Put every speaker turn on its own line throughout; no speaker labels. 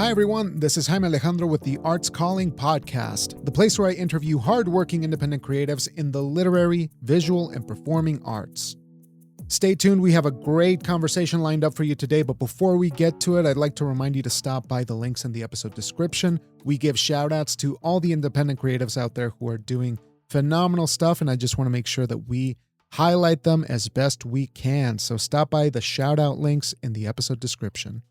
Hi everyone, this is Jaime Alejandro with the Arts Calling podcast, the place where I interview hardworking independent creatives in the literary, visual, and performing arts. Stay tuned, we have a great conversation lined up for you today, but before we get to it, I'd like to remind you to stop by the links in the episode description. We give shout outs to all the independent creatives out there who are doing phenomenal stuff, and I just want to make sure that we highlight them as best we can. So stop by the shout out links in the episode description.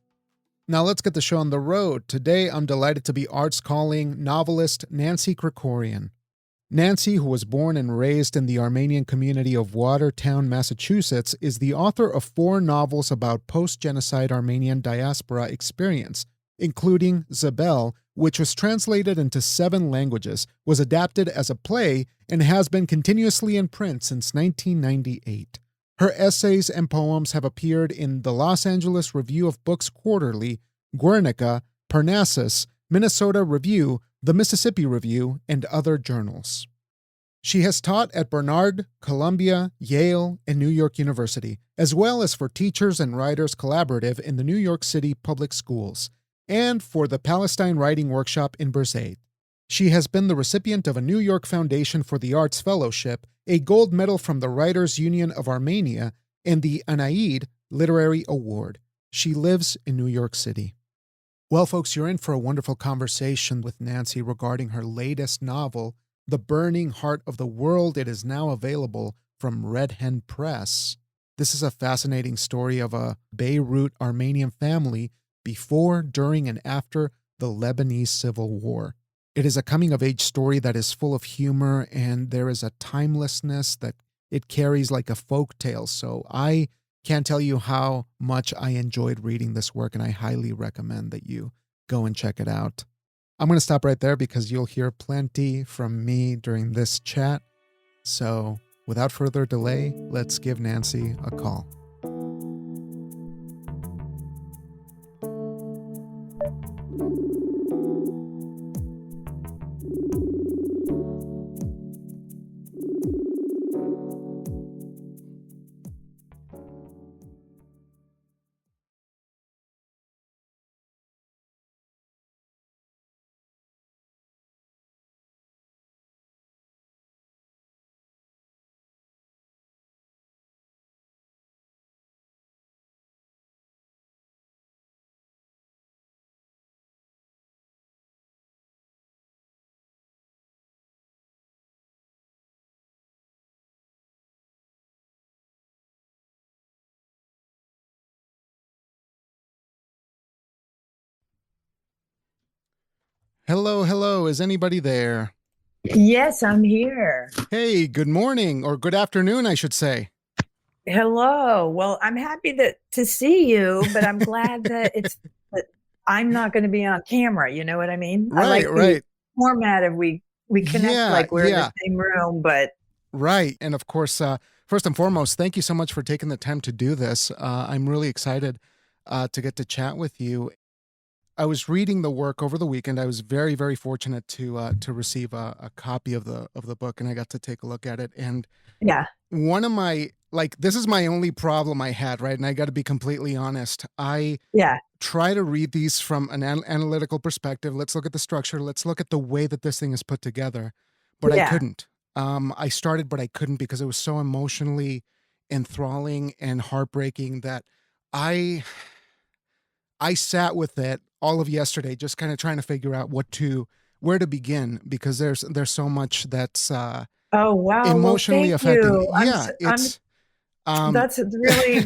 Now let's get the show on the road. Today, I'm delighted to be Arts Calling novelist Nancy Kricorian. Nancy, who was born and raised in the Armenian community of Watertown, Massachusetts, is the author of 4 novels about post-genocide Armenian diaspora experience, including Zabelle, which was translated into 7 languages, was adapted as a play, and has been continuously in print since 1998. Her essays and poems have appeared in the Los Angeles Review of Books Quarterly, Guernica, Parnassus, Minnesota Review, the Mississippi Review, and other journals. She has taught at Barnard, Columbia, Yale, and New York University, as well as for Teachers and Writers Collaborative in the New York City Public Schools, and for the Palestine Writing Workshop in Beirut. She has been the recipient of a New York Foundation for the Arts Fellowship, a gold medal from the Writers' Union of Armenia, and the Anaid Literary Award. She lives in New York City. Well, folks, you're in for a wonderful conversation with Nancy regarding her latest novel, The Burning Heart of the World. It is now available from Red Hen Press. This is a fascinating story of a Beirut Armenian family before, during, and after the Lebanese Civil War. It is a coming-of-age story that is full of humor, and there is a timelessness that it carries like a folktale. So I can't tell you how much I enjoyed reading this work, and I highly recommend that you go and check it out. I'm going to stop right there because you'll hear plenty from me during this chat. So without further delay, let's give Nancy a call. Hello, hello. Is anybody there?
Yes, I'm here.
Hey, good morning, or good afternoon, I should say.
Hello. Well, I'm happy to see you, but I'm glad that I'm not going to be on camera. You know what I mean? I like the
Right.
format of we connect like we're in the same room, but
right. And of course, first and foremost, thank you so much for taking the time to do this. I'm really excited to get to chat with you. I was reading the work over the weekend. I was very, very fortunate to receive a copy of the book, and I got to take a look at it. And
yeah,
one of my this is my only problem I had, right? And I got to be completely honest. I try to read these from an analytical perspective. Let's look at the structure. Let's look at the way that this thing is put together. But I couldn't. I started, but I couldn't because it was so emotionally enthralling and heartbreaking that I sat with it all of yesterday, just kind of trying to figure out where to begin, because there's so much that's
oh wow,
emotionally
well,
affecting.
you.
It's
that's really,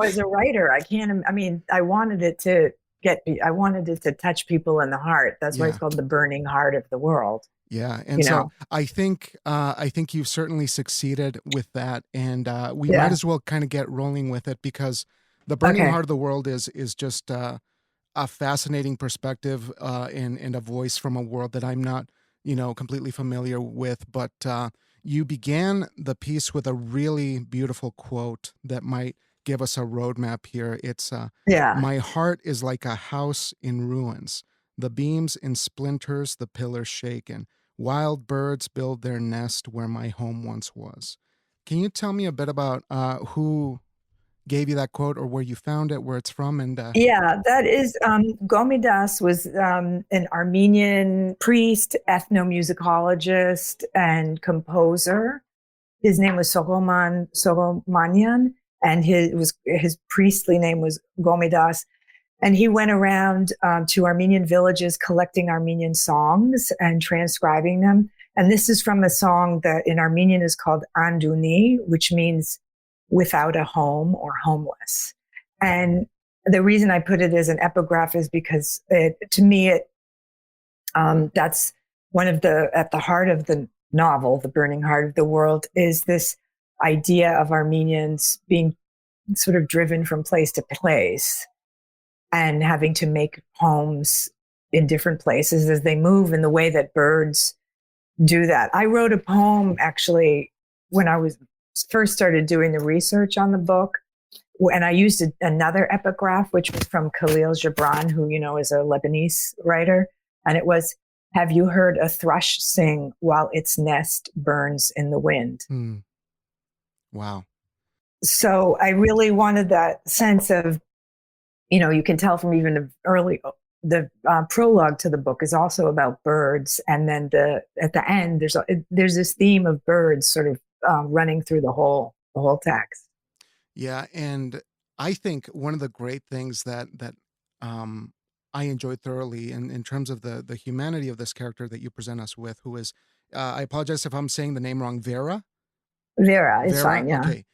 as a writer, I wanted it to touch people in the heart. That's why it's called The Burning Heart of the World.
Yeah. And so I think you've certainly succeeded with that. And we might as well kind of get rolling with it, because The Burning Heart of the World is just a fascinating perspective and a voice from a world that I'm not, completely familiar with. But you began the piece with a really beautiful quote that might give us a roadmap here. It's, my heart is like a house in ruins, the beams in splinters, the pillars shaken. Wild birds build their nest where my home once was. Can you tell me a bit about who gave you that quote, or where you found it, where it's from, and
Yeah, that is Gomidas was an Armenian priest, ethnomusicologist, and composer. His name was Soromanian, and his priestly name was Gomidas. And he went around to Armenian villages collecting Armenian songs and transcribing them. And this is from a song that in Armenian is called Anduni, which means without a home or homeless. And the reason I put it as an epigraph is because to me, that's at the heart of the novel, The Burning Heart of the World, is this idea of Armenians being sort of driven from place to place and having to make homes in different places as they move in the way that birds do that. I wrote a poem actually when I was first started doing the research on the book, and I used another epigraph, which was from Khalil Gibran, who, is a Lebanese writer. And it was, have you heard a thrush sing while its nest burns in the wind?
Wow.
So I really wanted that sense of, you can tell from even the prologue to the book is also about birds. And then at the end, there's this theme of birds sort of running through the whole text.
Yeah, and I think one of the great things that I enjoyed thoroughly in terms of the humanity of this character that you present us with, who is, I apologize if I'm saying the name wrong, Vera?
Vera, it's fine, yeah.
Okay.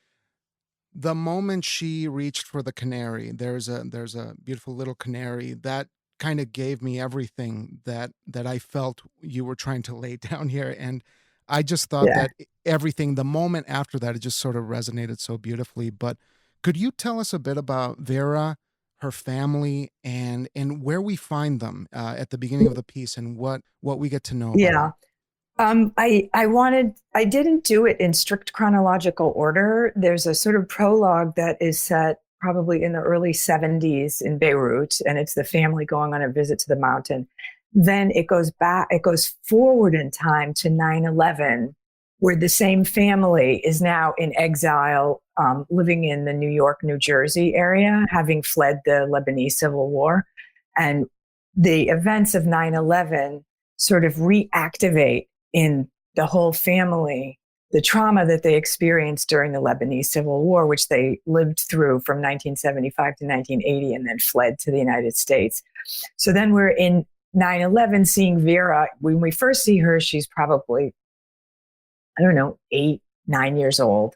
The moment she reached for the canary, there's a beautiful little canary that kind of gave me everything that I felt you were trying to lay down here. And I just thought that everything, the moment after that, it just sort of resonated so beautifully. But could you tell us a bit about Vera, her family, and where we find them at the beginning of the piece, and what we get to know about them?
I didn't do it in strict chronological order. There's a sort of prologue that is set probably in the early 70s in Beirut, and it's the family going on a visit to the mountain. Then it goes forward in time to 9/11, where the same family is now in exile, living in the New York, New Jersey area, having fled the Lebanese Civil War. And the events of 9/11 sort of reactivate in the whole family the trauma that they experienced during the Lebanese Civil War, which they lived through from 1975 to 1980 and then fled to the United States. So then we're in 9/11 seeing Vera. When we first see her, she's probably, 8, 9 years old.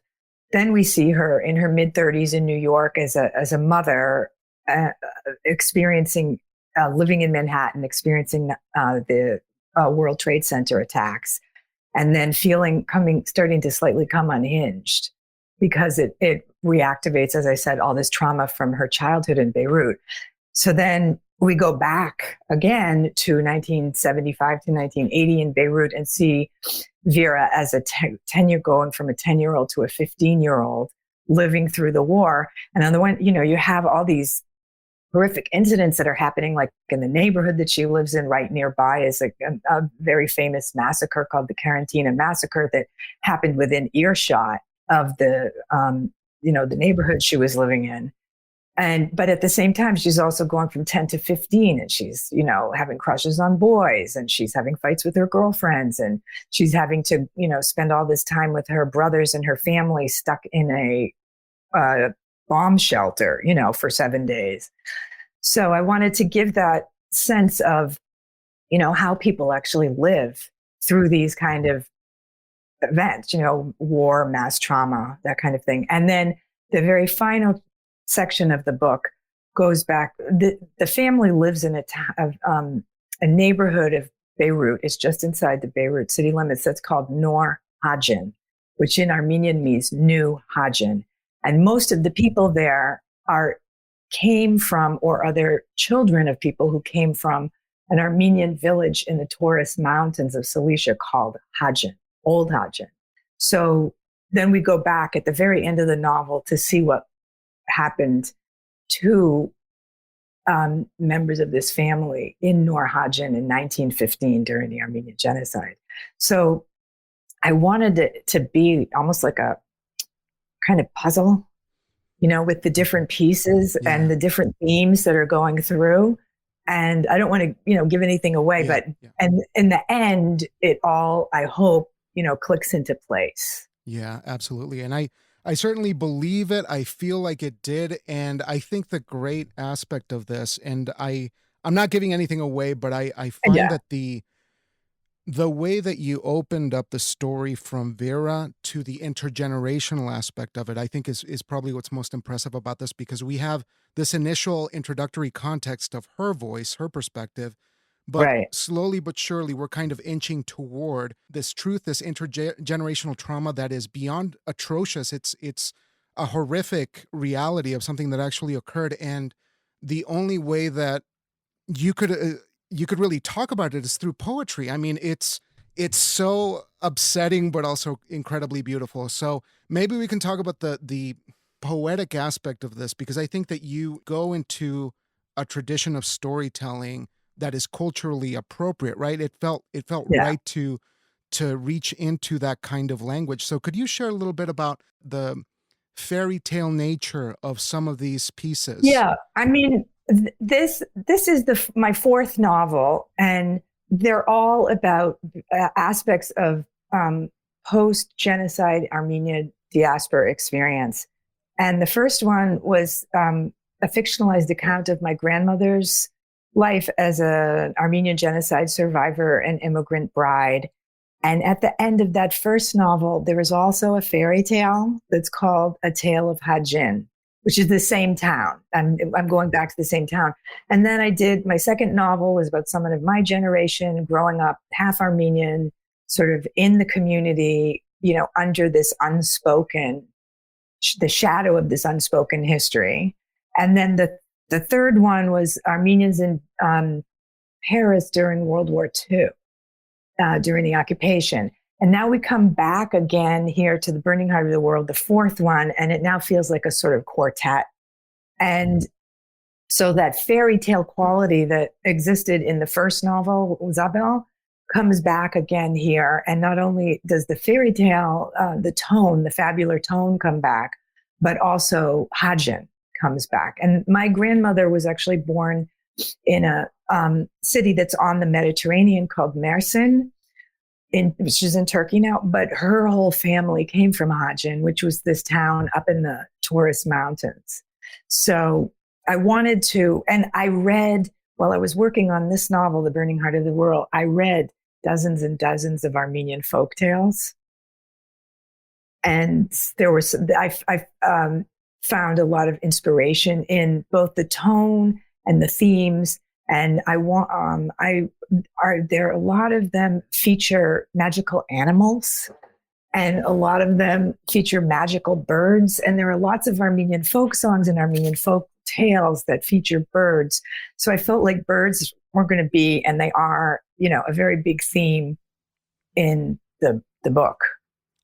Then we see her in her mid-30s in New York as a mother, experiencing, living in Manhattan, experiencing the World Trade Center attacks, and then starting to slightly come unhinged because it reactivates, as I said, all this trauma from her childhood in Beirut. So then we go back again to 1975 to 1980 in Beirut and see Vera as a 10-year going from a 10-year-old to a 15-year-old living through the war. And on the one, you have all these horrific incidents that are happening, like in the neighborhood that she lives in right nearby is a very famous massacre called the Quarantina Massacre that happened within earshot of the neighborhood she was living in. But at the same time, she's also going from 10 to 15, and she's, having crushes on boys, and she's having fights with her girlfriends, and she's having to, spend all this time with her brothers and her family stuck in a bomb shelter, for 7 days. So I wanted to give that sense of, how people actually live through these kind of events, war, mass trauma, that kind of thing. And then the very final section of the book goes back. The family lives in a neighborhood of Beirut. It's just inside the Beirut city limits. That's called Nor Hajin, which in Armenian means New Hajin. And most of the people there came from, or are their children of people who came from an Armenian village in the Taurus Mountains of Cilicia called Hajin, Old Hajin. So then we go back at the very end of the novel to see what happened to members of this family in Nor Hajin in 1915 during the Armenian genocide. So I wanted it to be almost like a kind of puzzle with the different pieces
Yeah.
and the different themes that are going through. And I don't want to, give anything away,
Yeah.
but,
Yeah.
and in the end, it all, I hope, clicks into place.
Yeah, absolutely. And I certainly believe it. I feel like it did. And I think the great aspect of this, and I'm not giving anything away, but I find
Yeah.
that the way that you opened up the story from Vera to the intergenerational aspect of it, I think is probably what's most impressive about this, because we have this initial introductory context of her voice, her perspective, but
Right.
slowly but surely we're kind of inching toward this truth, this intergenerational trauma that is beyond atrocious. It's a horrific reality of something that actually occurred, and the only way that you could you could really talk about it is through poetry. I mean, it's so upsetting but also incredibly beautiful. So maybe we can talk about the poetic aspect of this, because I think that you go into a tradition of storytelling that is culturally appropriate, right? It felt
Yeah.
right to reach into that kind of language. So could you share a little bit about the fairy tale nature of some of these pieces?
Yeah. I mean, this is my fourth novel, and they're all about aspects of post genocide Armenian diaspora experience. And the first one was a fictionalized account of my grandmother's life as an Armenian genocide survivor and immigrant bride. And at the end of that first novel, there is also a fairy tale that's called A Tale of Hajin, which is the same town. I'm going back to the same town. And then I did my second novel was about someone of my generation growing up half Armenian, sort of in the community, under this unspoken, the shadow of this unspoken history. And then the third one was Armenians in Paris during World War II, during the occupation. And now we come back again here to The Burning Heart of the World, the fourth one, and it now feels like a sort of quartet. And so that fairy tale quality that existed in the first novel, Zabelle, comes back again here. And not only does the fairy tale, the tone, the fabular tone come back, but also Hajin comes back. And my grandmother was actually born in a city that's on the Mediterranean called Mersin, which is in Turkey now, but her whole family came from Hajin, which was this town up in the Taurus Mountains. So I wanted to, and I read, while I was working on this novel, The Burning Heart of the World, I read dozens and dozens of Armenian folktales. And there was, I found a lot of inspiration in both the tone and the themes. And there a lot of them feature magical animals, and a lot of them feature magical birds. And there are lots of Armenian folk songs and Armenian folk tales that feature birds. So I felt like birds were going to be, and they are, a very big theme in the book.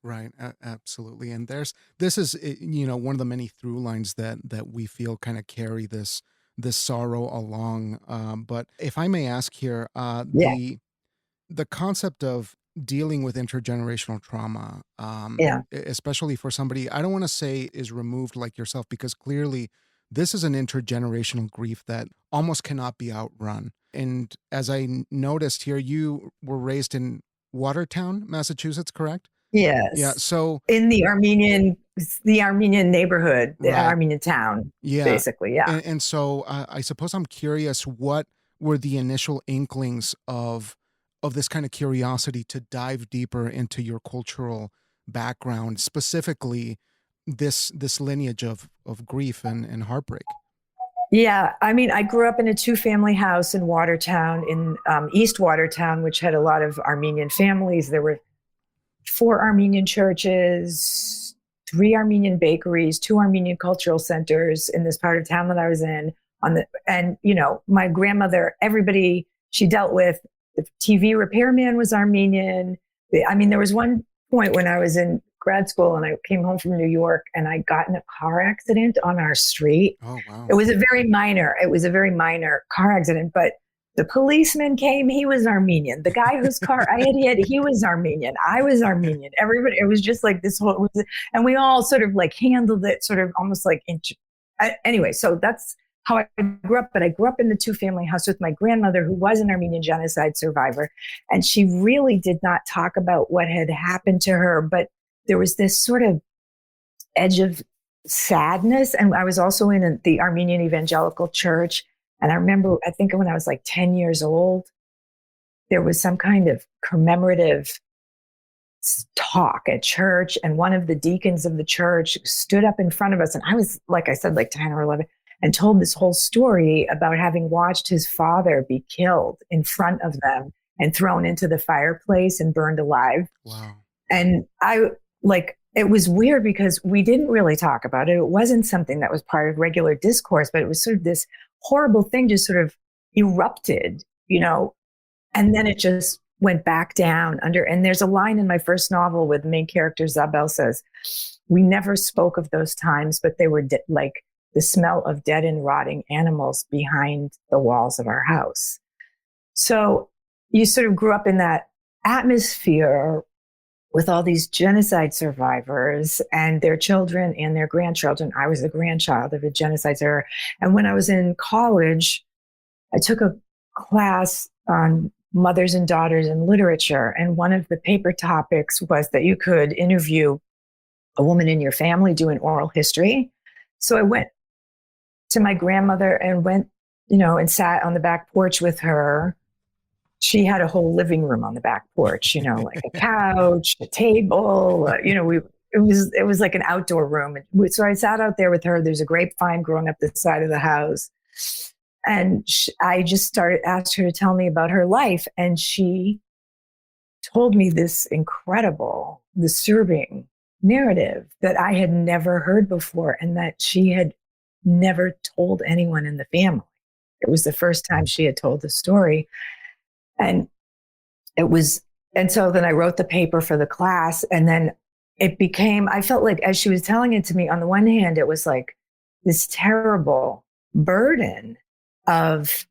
Right, absolutely. And this is one of the many through lines that we feel kind of carry this sorrow along. But if I may ask here,
Yeah.
the concept of dealing with intergenerational trauma,
Yeah.
especially for somebody, I don't want to say is removed like yourself, because clearly this is an intergenerational grief that almost cannot be outrun. And as I noticed here, you were raised in Watertown, Massachusetts, correct? Yeah.
Yes.
So,
In the Armenian neighborhood, the
right.
Armenian town,
Yeah.
basically. Yeah.
And so I suppose I'm curious, what were the initial inklings of this kind of curiosity to dive deeper into your cultural background, specifically this lineage of grief and heartbreak?
Yeah. I mean, I grew up in a 2-family house in Watertown, in East Watertown, which had a lot of Armenian families. There were 4 Armenian churches, 3 Armenian bakeries, 2 Armenian cultural centers in this part of town that I was in. And my grandmother, everybody she dealt with, the TV repairman was Armenian. There was one point when I was in grad school and I came home from New York and I got in a car accident on our street.
Oh, wow.
It was a very minor car accident, but The policeman came, he was Armenian. The guy whose car I had hit, he was Armenian. I was Armenian. Everybody, it was just like this whole, and we all sort of like handled it sort of almost like, anyway, so that's how I grew up. But I grew up in the 2-family house with my grandmother, who was an Armenian genocide survivor. And she really did not talk about what had happened to her, but there was this sort of edge of sadness. And I was also in the Armenian evangelical church. And I remember, I think when I was like 10 years old, there was some kind of commemorative talk at church. And one of the deacons of the church stood up in front of us. And I was, like I said, like 10 or 11, and told this whole story about having watched his father be killed in front of them and thrown into the fireplace and burned alive.
Wow.
And it was weird because we didn't really talk about it. It wasn't something that was part of regular discourse, but it was sort of this horrible thing just sort of erupted, and then it just went back down under. And there's a line in my first novel where the main character Zabelle says, "We never spoke of those times, but they were like the smell of dead and rotting animals behind the walls of our house." So you sort of grew up in that atmosphere with all these genocide survivors and their children and their grandchildren. I was the grandchild of a genocide survivor. And when I was in college, I took a class on mothers and daughters in literature. And one of the paper topics was that you could interview a woman in your family doing oral history. So I went to my grandmother and went, and sat on the back porch with her. She had a whole living room on the back porch, like a couch, a table, it was like an outdoor room. So I sat out there with her. There's a grapevine growing up the side of the house. And I just asked her to tell me about her life. And she told me this incredible, disturbing narrative that I had never heard before and that she had never told anyone in the family. It was the first time she had told the story. And so then I wrote the paper for the class, and then I felt like as she was telling it to me, on the one hand, it was like this terrible burden of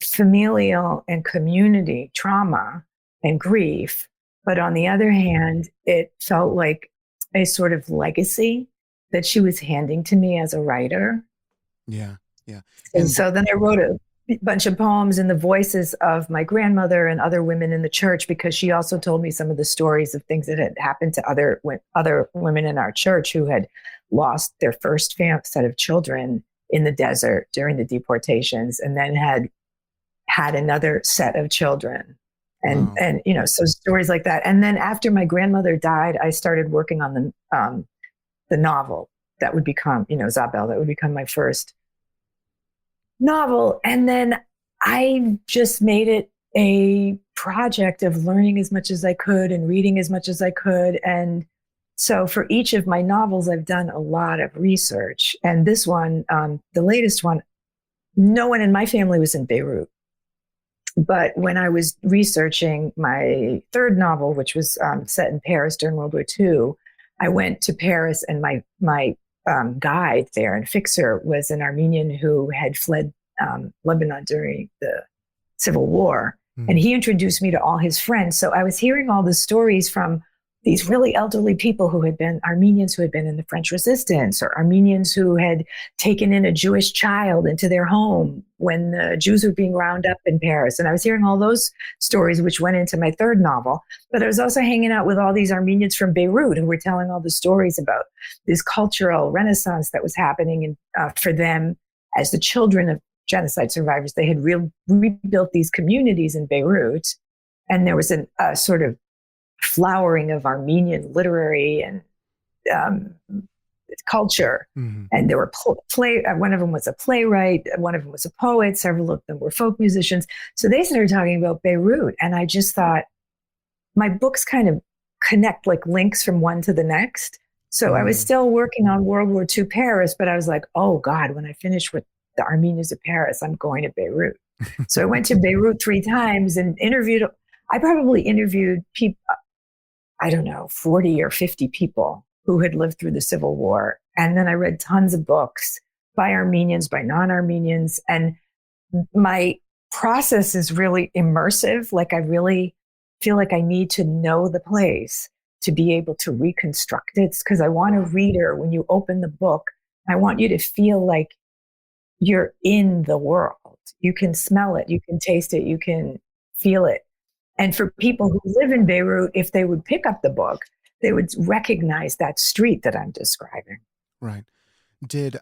familial and community trauma and grief. But on the other hand, it felt like a sort of legacy that she was handing to me as a writer.
Yeah, yeah.
And so then I wrote a bunch of poems in the voices of my grandmother and other women in the church, because she also told me some of the stories of things that had happened to other women in our church who had lost their first set of children in the desert during the deportations, and then had another set of children. And, wow. And, so stories like that. And then after my grandmother died, I started working on the novel that would become, Zabelle, that would become my first novel. And then I just made it a project of learning as much as I could and reading as much as I could. And so for each of my novels, I've done a lot of research. And this one, the latest one, no one in my family was in Beirut. But when I was researching my third novel, which was set in Paris during World War II, I went to Paris, and my guide there and fixer was an Armenian who had fled Lebanon during the Civil War. And he introduced me to all his friends. So I was hearing all the stories from these really elderly people who had been Armenians who had been in the French Resistance, or Armenians who had taken in a Jewish child into their home when the Jews were being rounded up in Paris. And I was hearing all those stories, which went into my third novel. But I was also hanging out with all these Armenians from Beirut who were telling all the stories about this cultural renaissance that was happening for them as the children of genocide survivors. They had rebuilt these communities in Beirut, and there was a sort of flowering of Armenian literary and culture. Mm-hmm. And there were one of them was a playwright, one of them was a poet, several of them were folk musicians. So they started talking about Beirut, and I just thought my books kind of connect like links from one to the next. So I was still working on World War II Paris, but I was like, oh God, when I finish with the Armenians of Paris, I'm going to Beirut. So I went to Beirut 3 times and I probably interviewed people, I don't know, 40 or 50 people who had lived through the Civil War. And then I read tons of books by Armenians, by non-Armenians. And my process is really immersive. Like I really feel like I need to know the place to be able to reconstruct it. Because I want a reader, when you open the book, I want you to feel like you're in the world. You can smell it, you can taste it, you can feel it. And for people who live in Beirut, if they would pick up the book, they would recognize that street that I'm describing.
Right. Did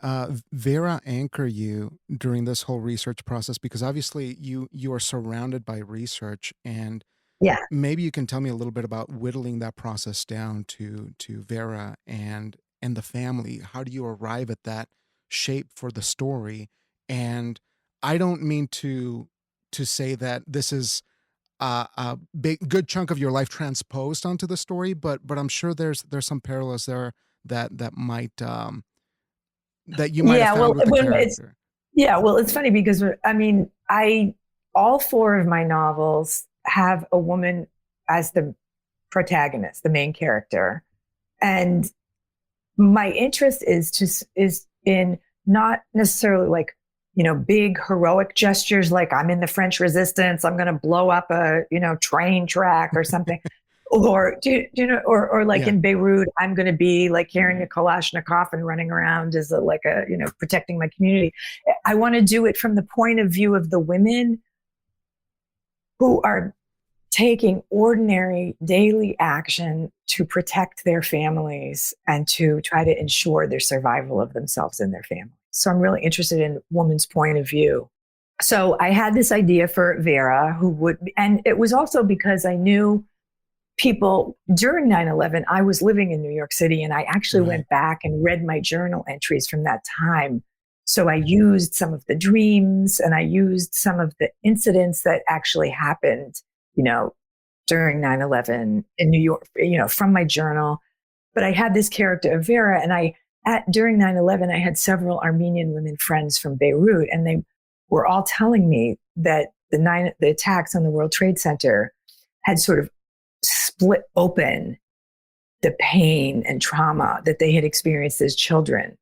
Vera anchor you during this whole research process? Because obviously you are surrounded by research, and
Yeah.
maybe you can tell me a little bit about whittling that process down to Vera and the family. How do you arrive at that shape for the story? And I don't mean to say that this is a big good chunk of your life transposed onto the story, but I'm sure there's some parallels there that might that you might have
Yeah.
found with the
It's,
character.
yeah. Well, it's funny because I mean, all four of my novels have a woman as the protagonist, the main character. And my interest is in not necessarily like, big heroic gestures, like I'm in the French resistance, I'm going to blow up a, train track or something. Or or like
Yeah.
in Beirut, I'm going to be like carrying a Kalashnikov and running around as protecting my community. I want to do it from the point of view of the women who are taking ordinary daily action to protect their families and to try to ensure their survival of themselves and their family. So I'm really interested in woman's point of view. So I had this idea for Vera, and it was also because I knew people during 9/11. I was living in New York City, and I actually went back and read my journal entries from that time. So I used some of the dreams and I used some of the incidents that actually happened, during 9/11 in New York, from my journal. But I had this character of Vera, and during 9/11, I had several Armenian women friends from Beirut, and they were all telling me that the attacks on the World Trade Center had sort of split open the pain and trauma that they had experienced as children,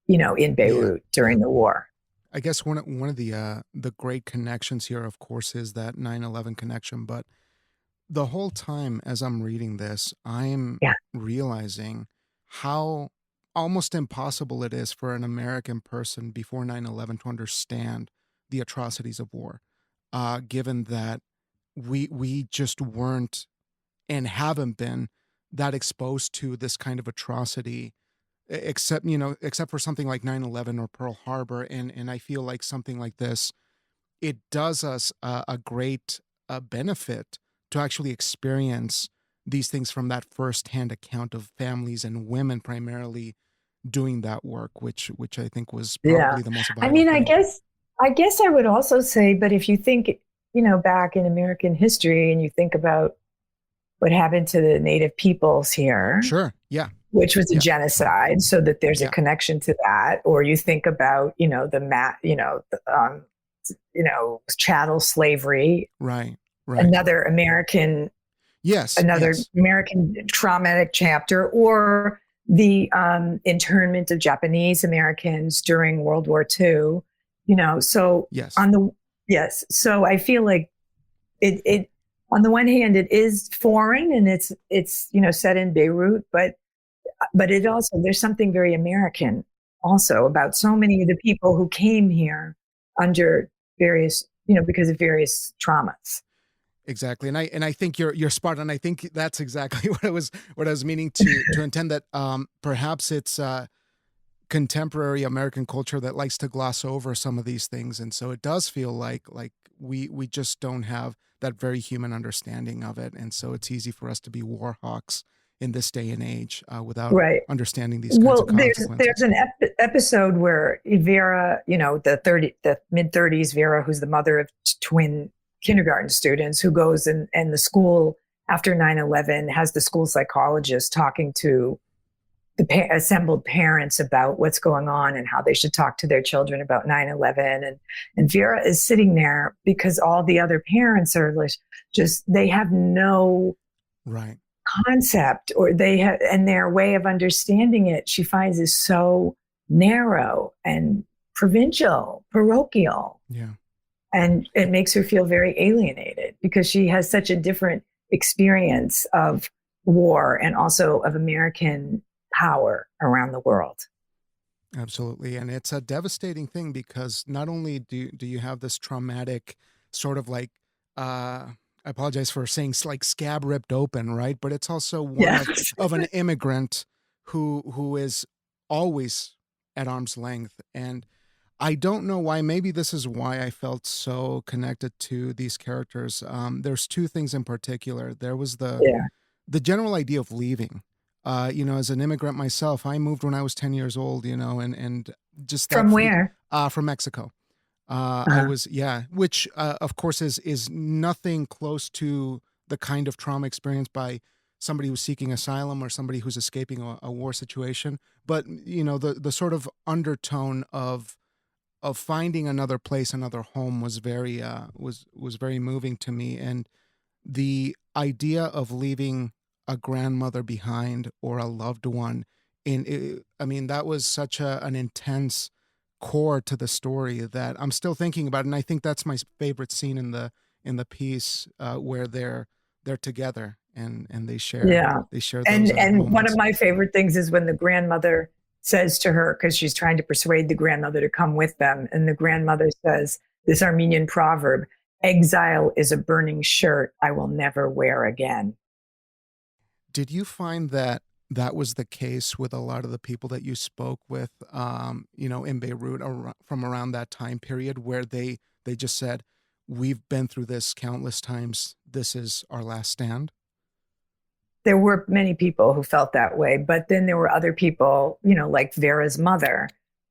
in Beirut during the war.
I guess one of the great connections here, of course, is that 9/11 connection. But the whole time as I'm reading this, I'm
Yeah.
realizing how almost impossible it is for an American person before 9/11 to understand the atrocities of war, given that we just weren't and haven't been that exposed to this kind of atrocity, except for something like 9/11 or Pearl Harbor. And I feel like something like this, it does us a great benefit to actually experience these things from that firsthand account of families and women primarily doing that work, which I think was
Yeah.
probably the most
I
vital
mean,
thing.
I guess I would also say, but if you think, back in American history and you think about what happened to the native peoples here,
Sure. Yeah.
which was a
Yeah.
genocide, so that there's a
Yeah.
connection to that. Or you think about, chattel slavery,
Right. Right.
another American
Yes.
another
Yes.
American traumatic chapter, or the internment of Japanese Americans during World War II. So
Yes.
on the yes, so I feel like it on the one hand it is foreign and it's set in Beirut, but it also there's something very American also about so many of the people who came here under various because of various traumas.
Exactly. And I think you're spot on. I think that's exactly what I was meaning to intend, that perhaps it's contemporary American culture that likes to gloss over some of these things, and so it does feel like we just don't have that very human understanding of it, and so it's easy for us to be war hawks in this day and age without
Right.
understanding these kinds of
Well, there's
consequences.
an episode where Vera, the mid-30s Vera, who's the mother of twin kindergarten students, who goes and the school after 9/11 has the school psychologist talking to the assembled parents about what's going on and how they should talk to their children about 9/11. And Vera is sitting there because all the other parents are they have no
Right.
concept, or and their way of understanding it she finds is so narrow and provincial, parochial.
Yeah.
And it makes her feel very alienated because she has such a different experience of war and also of American power around the world.
Absolutely. And it's a devastating thing because not only do you have this traumatic sort of like, I apologize for saying like scab ripped open, right? But it's also one
Yes.
of an immigrant who is always at arm's length. And I don't know why. Maybe this is why I felt so connected to these characters. There's two things in particular. There was
Yeah.
the general idea of leaving. As an immigrant myself, I moved when I was 10 years old, and just that
From where?
from Mexico. I
Uh,
was, yeah, which of course is nothing close to the kind of trauma experienced by somebody who's seeking asylum or somebody who's escaping a war situation. But the sort of undertone of finding another place, another home was very was very moving to me. And the idea of leaving a grandmother behind or a loved one I mean, that was such an intense core to the story that I'm still thinking about. And I think that's my favorite scene in the piece, where they're together and
yeah.
they share those
And one of
moments.
my favorite things is when the grandmother says to her, because she's trying to persuade the grandmother to come with them, and the grandmother says this Armenian proverb, exile is a burning shirt I will never wear again.
Did you find that that was the case with a lot of the people that you spoke with, in Beirut from around that time period, where they just said, "We've been through this countless times. This is our last stand."
There were many people who felt that way, but then there were other people, like Vera's mother,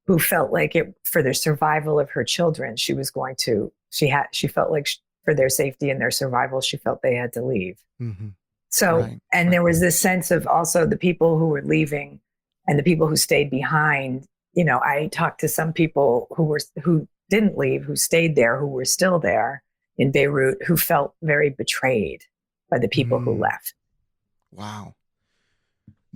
who felt like it for the survival of her children, she felt like for their safety and their survival, she felt they had to leave.
Mm-hmm.
So,
Right.
and
Right.
there was this sense of also the people who were leaving and the people who stayed behind. I talked to some people who didn't leave, who stayed there, who were still there in Beirut, who felt very betrayed by the people who
Mm.
left.
Wow.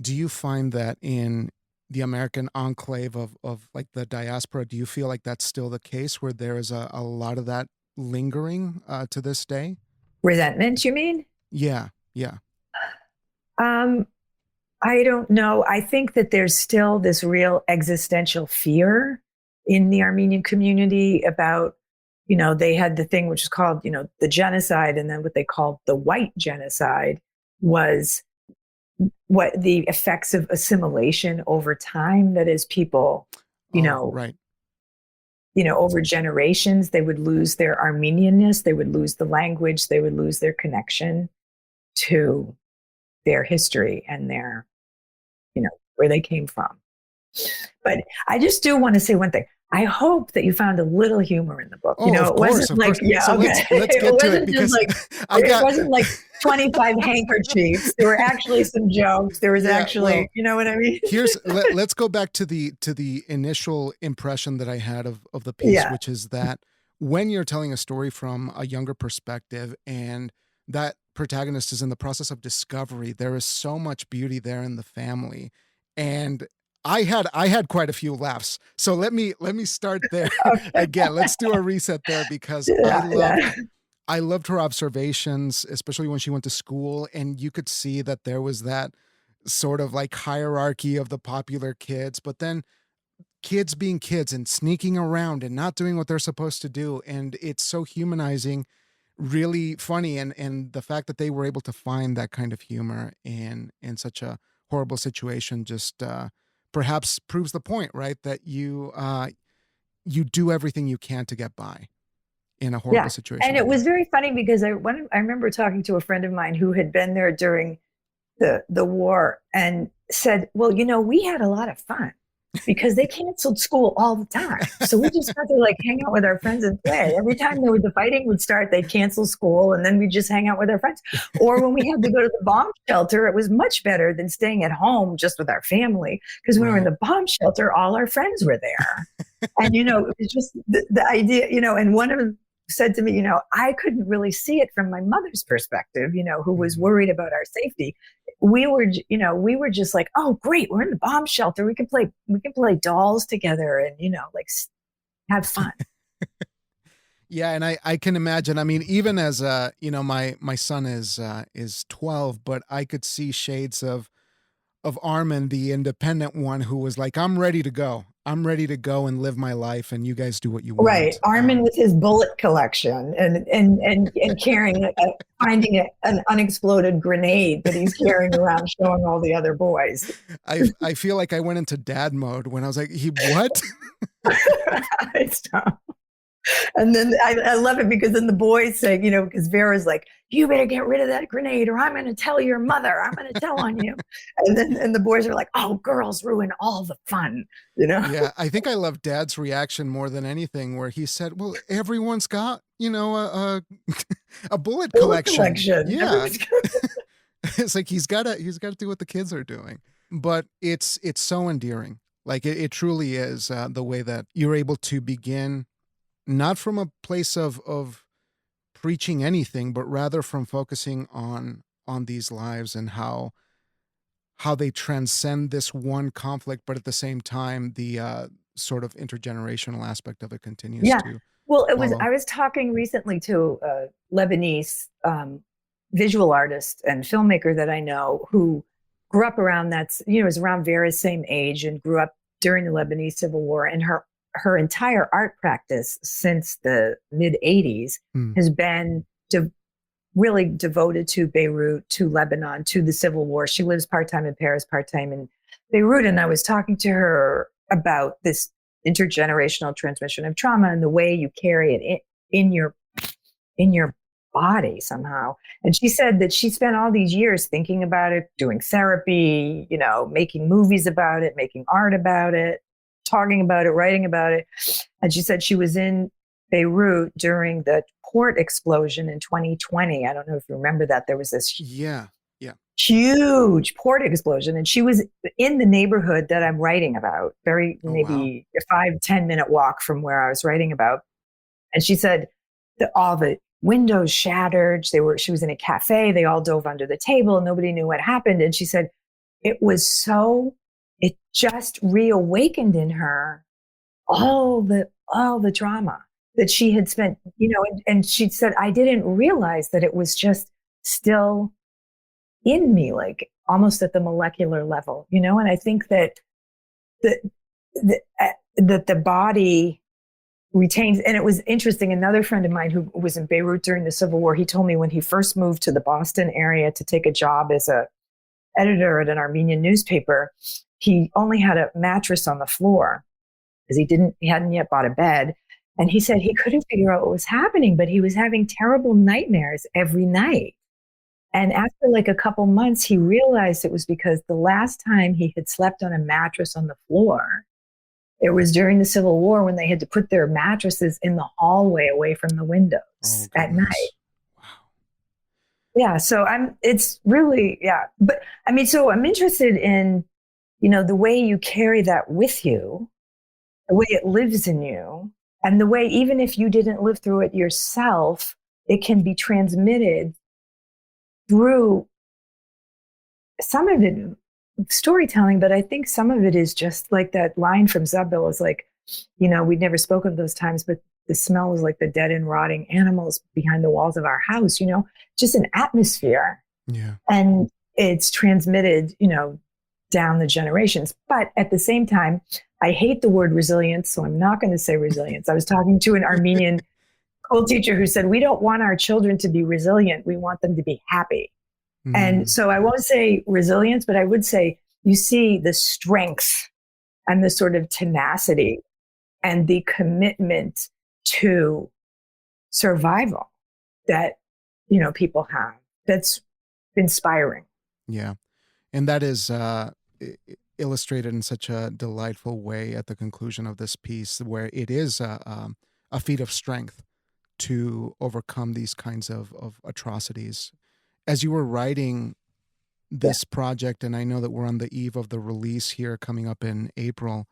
Do you find that in the American enclave of like the diaspora, do you feel like that's still the case where there is a lot of that lingering to this day?
Resentment, you mean?
Yeah. Yeah.
Um, I don't know. I think that there's still this real existential fear in the Armenian community about, they had the thing which is called, the genocide, and then what they called the white genocide was what the effects of assimilation over time. That is, people, you
Oh,
know,
right.
over generations, they would lose their Armenianness, they would lose the language, they would lose their connection to their history and their, where they came from. But I just do want to say one thing. I hope that you found a little humor in the book.
Oh, of
It
course,
wasn't
of
like,
course.
yeah,
So
okay.
let's
It
get to it
wasn't just
because
like,
I
it
got
wasn't like 25 handkerchiefs. There were actually some jokes. There was
yeah, well,
actually, you know what I mean?
let's go back to the initial impression that I had of the piece,
Yeah.
which is that when you're telling a story from a younger perspective and that protagonist is in the process of discovery, there is so much beauty there in the family. And I had quite a few laughs. So let me start there
Okay.
again. Let's do a reset there because
Yeah. Yeah.
I loved her observations, especially when she went to school, and you could see that there was that sort of like hierarchy of the popular kids, but then kids being kids and sneaking around and not doing what they're supposed to do. And it's so humanizing, really funny. And the fact that they were able to find that kind of humor in such a horrible situation just perhaps proves the point, right? That you do everything you can to get by in a horrible
Yeah.
situation
And
like
it was
that.
very funny because I remember talking to a friend of mine who had been there during the war and said, well, we had a lot of fun because they canceled school all the time. So we just got to like hang out with our friends and play. Every time the fighting would start, they'd cancel school and then we'd just hang out with our friends. Or when we had to go to the bomb shelter, it was much better than staying at home just with our family. Because when we were in
Right.
the bomb shelter, all our friends were there. And, it was just the idea, and one of them said to me, I couldn't really see it from my mother's perspective, who was
Mhm.
worried about our safety. We were just like, oh, great, we're in the bomb shelter. We can play dolls together and, like have fun.
Yeah, and I can imagine. I mean, even as my son is 12, but I could see shades of Armin, the independent one, who was like, I'm ready to go. I'm ready to go and live my life, and you guys do what you
Right.
want.
Armin with his bullet collection and carrying finding an unexploded grenade that he's carrying around, showing all the other boys.
I feel like I went into dad mode when I was like, he what?
And then I love it because then the boys say, because Vera's like, you better get rid of that grenade or I'm going to tell your mother. I'm going to tell on you. And the boys are like, oh, girls ruin all the fun,
Yeah, I think I love Dad's reaction more than anything, where he said, well, everyone's got, a bullet collection. Yeah. It's like he's got to do what the kids are doing. But it's so endearing. Like it truly is, the way that you're able to begin not from a place of preaching anything, but rather from focusing on these lives and how they transcend this one conflict, but at the same time, the sort of intergenerational aspect of it continues to
Well,
follow.
I was talking recently to a Lebanese visual artist and filmmaker that I know who grew up around is around Vera's same age and grew up during the Lebanese Civil War. And her entire art practice since the mid 80s has been really devoted to Beirut, to Lebanon, to the Civil War. She lives part-time in Paris, part-time in Beirut. And I was talking to her about this intergenerational transmission of trauma and the way you carry it in your body somehow. And she said that she spent all these years thinking about it, doing therapy, making movies about it, making art about it, talking about it, writing about it. And she said she was in Beirut during the port explosion in 2020. I don't know if you remember that. There was this huge port explosion, and she was in the neighborhood that I'm writing about, maybe a 5-10 minute walk from where I was writing about. And she said that all the windows shattered. She was in a cafe. They all dove under the table. Nobody knew what happened. And she said it just reawakened in her all the trauma that she had spent, and she said, I didn't realize that it was just still in me, like almost at the molecular level, and I think that the body retains. And it was interesting. Another friend of mine who was in Beirut during the Civil War, he told me when he first moved to the Boston area to take a job as a editor at an Armenian newspaper, he only had a mattress on the floor because he hadn't yet bought a bed. And he said he couldn't figure out what was happening, but he was having terrible nightmares every night. And after like a couple months, he realized it was because the last time he had slept on a mattress on the floor, it was during the Civil War when they had to put their mattresses in the hallway away from the windows at night.
Wow.
Yeah. So it's really, yeah. But I mean, so I'm interested in, the way you carry that with you, the way it lives in you, and the way, even if you didn't live through it yourself, it can be transmitted through some of it storytelling, but I think some of it is just like that line from Zabelle is like, we'd never spoke of those times, but the smell was like the dead and rotting animals behind the walls of our house, just an atmosphere.
Yeah.
And it's transmitted, down the generations. But at the same time, I hate the word resilience, so I'm not going to say resilience. I was talking to an Armenian school teacher who said, we don't want our children to be resilient. We want them to be happy. And so I won't say resilience, but I would say you see the strength and the sort of tenacity and the commitment to survival that, people have. That's inspiring.
Yeah. And that is illustrated in such a delightful way at the conclusion of this piece, where it is a feat of strength to overcome these kinds of atrocities. As you were writing this project, and I know that we're on the eve of the release here coming up in April.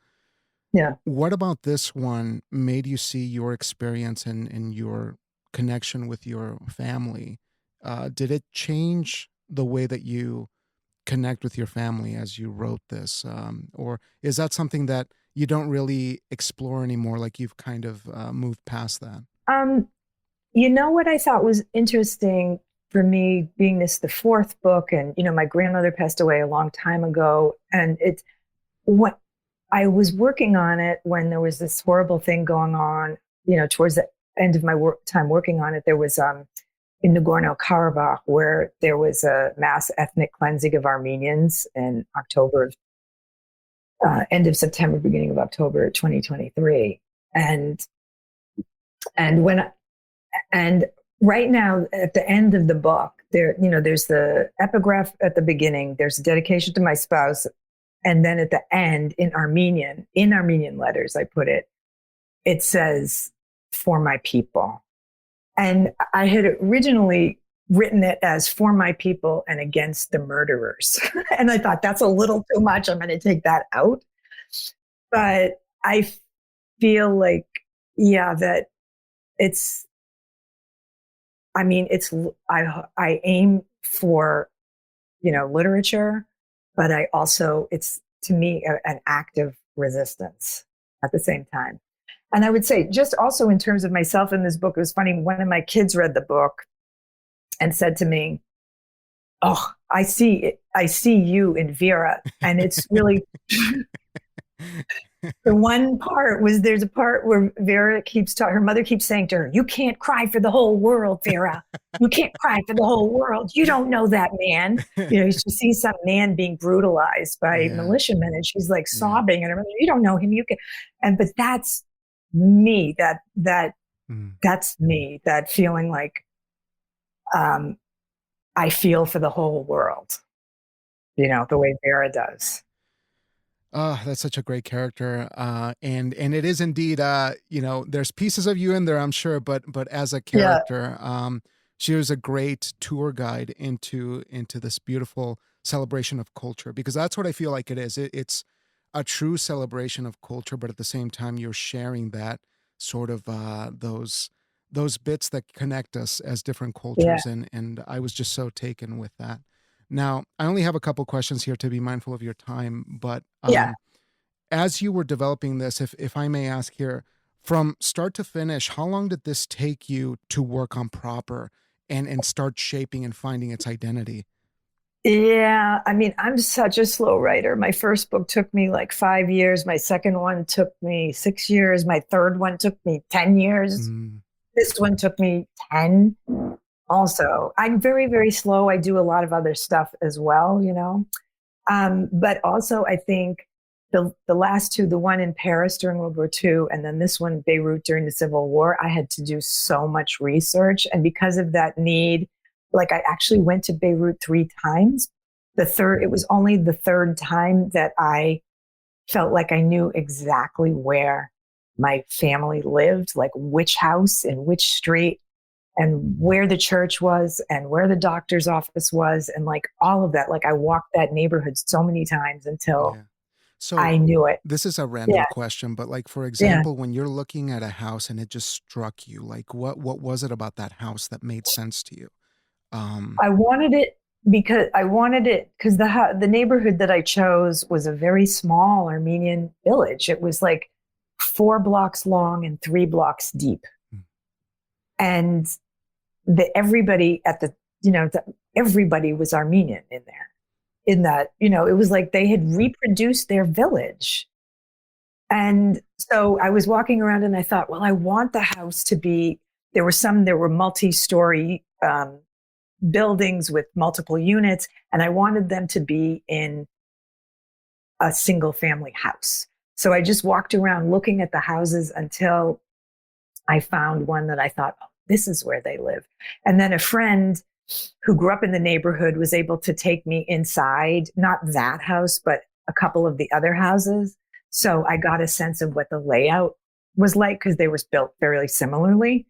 Yeah.
What about this one made you see your experience and your connection with your family? Did it change the way that you connect with your family as you wrote this? Or is that something that you don't really explore anymore? Like you've kind of moved past that?
Um, you know what I thought was interesting for me, being this the fourth book, and my grandmother passed away a long time ago, and it's what I was working on it when there was this horrible thing going on. Towards the end of my time working on it, there was in Nagorno-Karabakh, where there was a mass ethnic cleansing of Armenians in October, end of September, beginning of October 2023. And when and right now, at the end of the book, there's the epigraph at the beginning, there's a dedication to my spouse, and then at the end, in Armenian letters, I put it says, "For my people." And I had originally written it as "For my people and against the murderers." And I thought, that's a little too much. I'm going to take that out. But I feel like, yeah, that it's, I aim for, literature, but I also, it's to me an act of resistance at the same time. And I would say, just also in terms of myself in this book, it was funny. One of my kids read the book and said to me, "Oh, I see you in Vera." And it's really, the one part was, there's a part where Vera her mother keeps saying to her, "You can't cry for the whole world, Vera. You can't cry for the whole world. You don't know that man." She sees some man being brutalized by militiamen, and she's like sobbing, and "You don't know him. You can," but that's me. That's me. That feeling like, I feel for the whole world, the way Vera does.
Oh, that's such a great character. And it is indeed, there's pieces of you in there, I'm sure, but as a character, she was a great tour guide into this beautiful celebration of culture, because that's what I feel like it is. It's a true celebration of culture, but at the same time, you're sharing that sort of, those bits that connect us as different cultures. And I was just so taken with that. Now, I only have a couple questions here to be mindful of your time, but as you were developing this, if I may ask here, from start to finish, how long did this take you to work on proper and start shaping and finding its identity?
Yeah, I'm such a slow writer. My first book took me like 5 years. My second one took me 6 years. My third one took me 10 years. This one took me 10. Also, I'm very, very slow. I do a lot of other stuff as well, but also I think the last two, the one in Paris during World War II, and then this one, Beirut during the Civil War, I had to do so much research. And because of that need, like, I actually went to Beirut 3 times. It was only the third time that I felt like I knew exactly where my family lived, like which house in which street, and where the church was and where the doctor's office was, and like all of that. Like, I walked that neighborhood so many times until I knew it.
This is a random question, but like, for example, when you're looking at a house and it just struck you, like what was it about that house that made sense to you?
I wanted it because the neighborhood that I chose was a very small Armenian village. It was like 4 blocks long and 3 blocks deep. And everybody everybody was Armenian in there. In that, it was like they had reproduced their village. And so I was walking around and I thought, well, I want the house to be, there were multi-story buildings with multiple units, and I wanted them to be in a single family house. So I just walked around looking at the houses until I found one that I thought, oh, this is where they live. And then a friend who grew up in the neighborhood was able to take me inside, not that house, but a couple of the other houses. So I got a sense of what the layout was like, because they were built fairly similarly.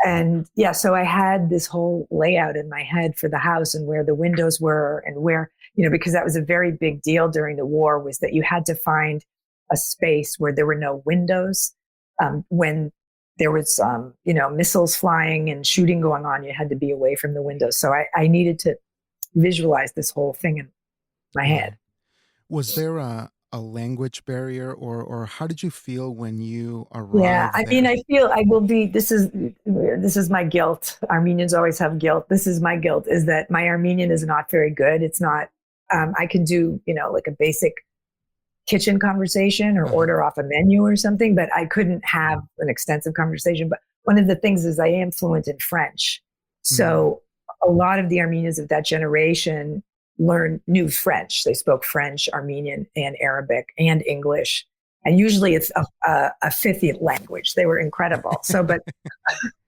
And so I had this whole layout in my head for the house, and where the windows were, and where, because that was a very big deal during the war, was that you had to find a space where there were no windows. When there was, missiles flying and shooting going on, you had to be away from the windows. So I needed to visualize this whole thing in my head.
Was there a a language barrier, or how did you feel when you
Yeah,
arrived
I mean,
there?
I feel I will be. This is my guilt. Armenians always have guilt. This is my guilt: is that my Armenian is not very good. It's not. I can do, like a basic kitchen conversation or
Uh-huh.
order off a menu or something, but I couldn't have an extensive conversation. But one of the things is I am fluent in French,
Mm.
so a lot of the Armenians of that generation knew French. They spoke French, Armenian, and Arabic and English, and usually it's a fifth language. They were incredible. So, but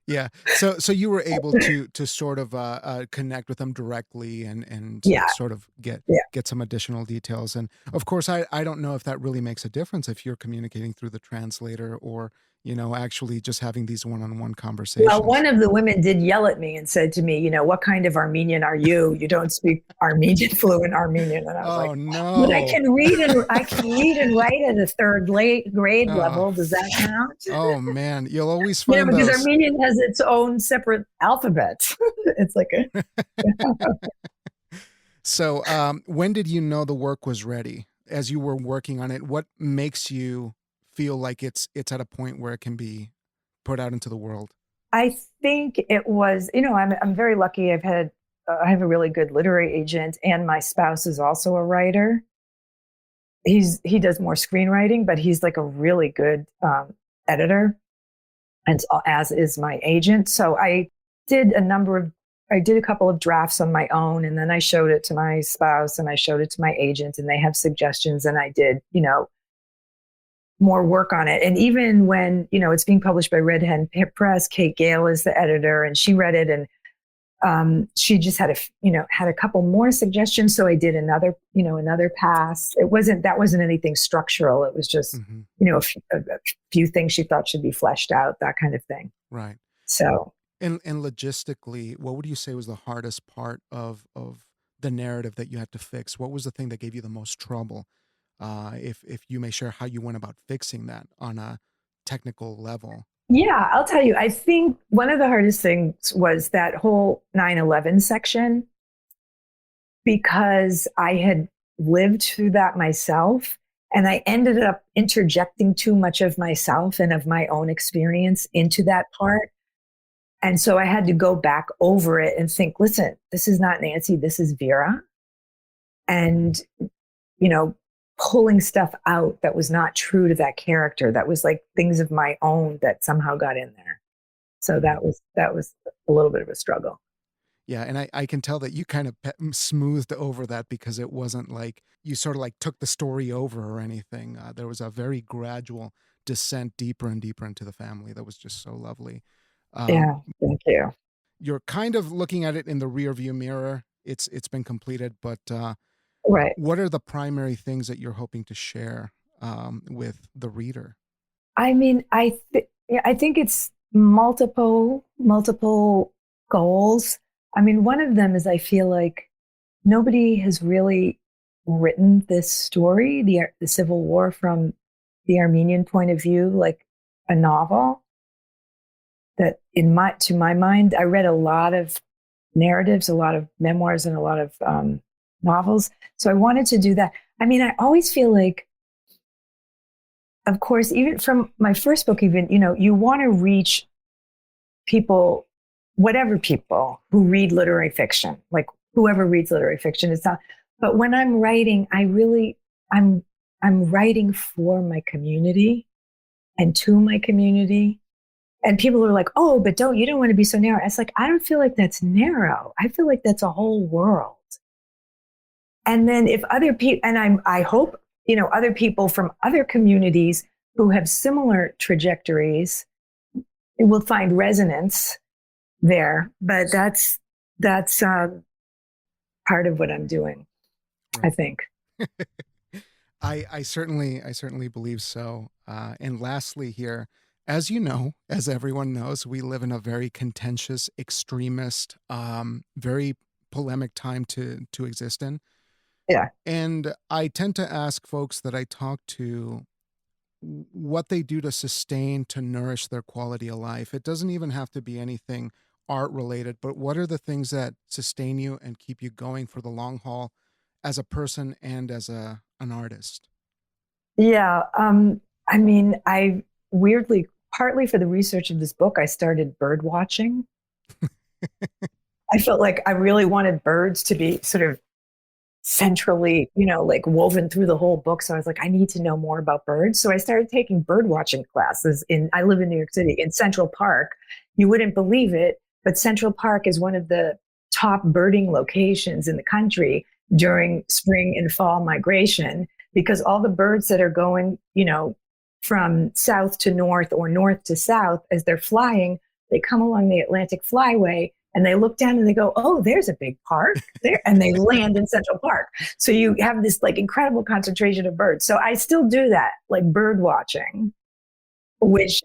Yeah. So you were able to sort of connect with them directly and
yeah,
sort of
yeah.
get some additional details. And of course, I don't know if that really makes a difference if you're communicating through the translator or actually just having these one-on-one
Well,
conversations.
one of the women did yell at me and said to me, what kind of Armenian are you? You don't speak Armenian, fluent Armenian. And I was
Oh
like, but I
no.
can read and write at a third grade
Oh,
level. Does that count?
oh man, you'll always find
Because
those.
Armenian has its own separate alphabet. It's like a
So, when did you know the work was ready? As you were working on it, what makes you feel like it's at a point where it can be put out into the world?
I think it was, I'm very lucky. I have a really good literary agent, and my spouse is also a writer. He does more screenwriting, but he's like a really good editor, and as is my agent. So did a number of I did a couple of drafts on my own, and then I showed it to my spouse and I showed it to my agent, and they have suggestions, and I did, more work on it. And even when, it's being published by Red Hen Press, Kate Gale is the editor, and she read it, and she just had a couple more suggestions. So I did another pass. That wasn't anything structural. It was just,
Mhm.
a few things she thought should be fleshed out, that kind of thing.
Right.
So
And logistically, what would you say was the hardest part of the narrative that you had to fix? What was the thing that gave you the most trouble? If you may share how you went about fixing that on a technical level.
yeah, I'll tell you, I think one of the hardest things was that whole 9/11 section, because I had lived through that myself. And I ended up interjecting too much of myself and of my own experience into that part. And so I had to go back over it and think, listen, this is not Nancy, this is Vera. And, you know, pulling stuff out that was not true to that character, that was like things of my own that somehow got in there. So
Mhm.
that was a little bit of a struggle.
Yeah, and I can tell that you kind of smoothed over that because it wasn't like you sort of like took the story over or anything. There was a very gradual descent deeper and deeper into the family that was just so lovely. Um,
Yeah, thank you.
you're kind of looking at it in the rear view mirror. It's been completed, but
Right.
what are the primary things that you're hoping to share with the reader?
I mean, yeah, I think it's multiple goals. I mean, one of them is I feel like nobody has really written this story, the Civil War, from the Armenian point of view, like a novel. That to my mind, I read a lot of narratives, a lot of memoirs, and a lot of novels. So I wanted to do that. I mean, I always feel like, of course, even from my first book, even, you want to reach people, whatever people who read literary fiction, like whoever reads literary fiction. It's not, but when I'm writing, I'm, I'm writing for my community and to my community. And people are like, oh, but you don't want to be so narrow. It's like, I don't feel like that's narrow. I feel like that's a whole world. And then if other people, and I hope, other people from other communities who have similar trajectories will find resonance there. But that's part of what I'm doing, I
Right.
think.
I certainly believe so. And lastly, here, as you know, as everyone knows, we live in a very contentious, extremist, very polemic time to exist in.
Yeah.
And I tend to ask folks that I talk to what they do to sustain, to nourish their quality of life. It doesn't even have to be anything art related, but what are the things that sustain you and keep you going for the long haul as a person and as an artist?
Yeah. I mean, I weirdly, partly for the research of this book, I started bird watching. I felt like I really wanted birds to be sort of centrally, like woven through the whole book. So I was like, I need to know more about birds. So I started taking bird watching classes I live in New York City, in Central Park. You wouldn't believe it, but Central Park is one of the top birding locations in the country during spring and fall migration, because all the birds that are going, from south to north or north to south, as they're flying, they come along the Atlantic Flyway and they look down and they go, oh, there's a big park there. And they land in Central Park. So you have this like incredible concentration of birds. So I still do that, like bird watching, which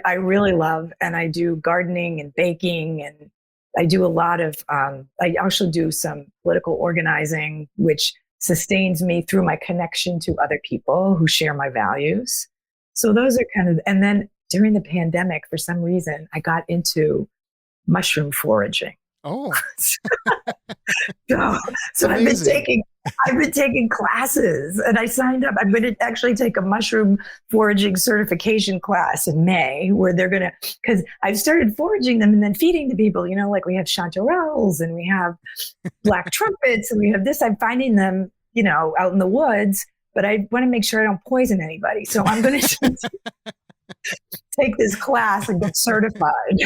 I really love. And I do gardening and baking, and I do a lot of, I also do some political organizing, which sustains me through my connection to other people who share my values. So those are kind of, and then during the pandemic, for some reason, I got into mushroom foraging.
Oh,
so I've been taking classes, and I signed up. I'm going to actually take a mushroom foraging certification class in May, where they're going to, because I've started foraging them and then feeding the people, like we have chanterelles and we have black trumpets and we have this. I'm finding them, out in the woods, but I want to make sure I don't poison anybody. So I'm going to take this class and get certified.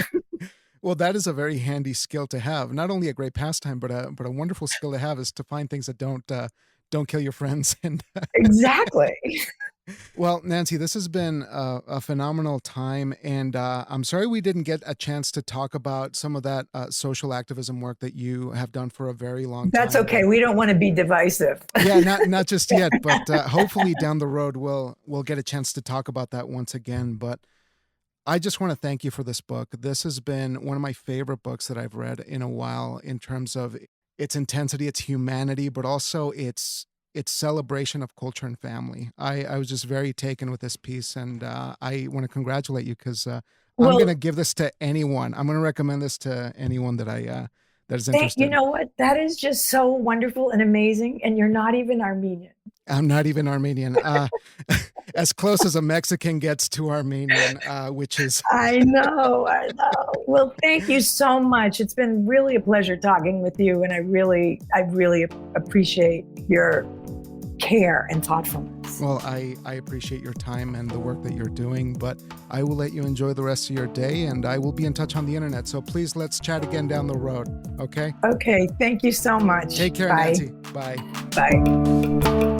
Well, that is a very handy skill to have. Not only a great pastime, but a wonderful skill to have, is to find things that don't kill your friends. And
Exactly.
Well, Nancy, this has been a phenomenal time, and I'm sorry we didn't get a chance to talk about some of that social activism work that you have done for a very long time.
That's okay. We don't want to be divisive.
Yeah, not just yet, but hopefully down the road we'll get a chance to talk about that once again. But I just want to thank you for this book. This has been one of my favorite books that I've read in a while, in terms of its intensity, its humanity, but also its celebration of culture and family. I was just very taken with this piece, and I want to congratulate you, because I'm going to give this to anyone. I'm going to recommend this to anyone that that is interested.
You know what? That is just so wonderful and amazing, and you're not even Armenian.
I'm not even Armenian. As close as a Mexican gets to Armenian, which is...
I know. Well, thank you so much. It's been really a pleasure talking with you, and I really appreciate your care and thoughtfulness.
Well, I appreciate your time and the work that you're doing, but I will let you enjoy the rest of your day, and I will be in touch on the internet. So please, let's chat again down the road. Okay?
Okay. Thank you so much.
Take care,
Bye.
Nancy. Bye.
Bye.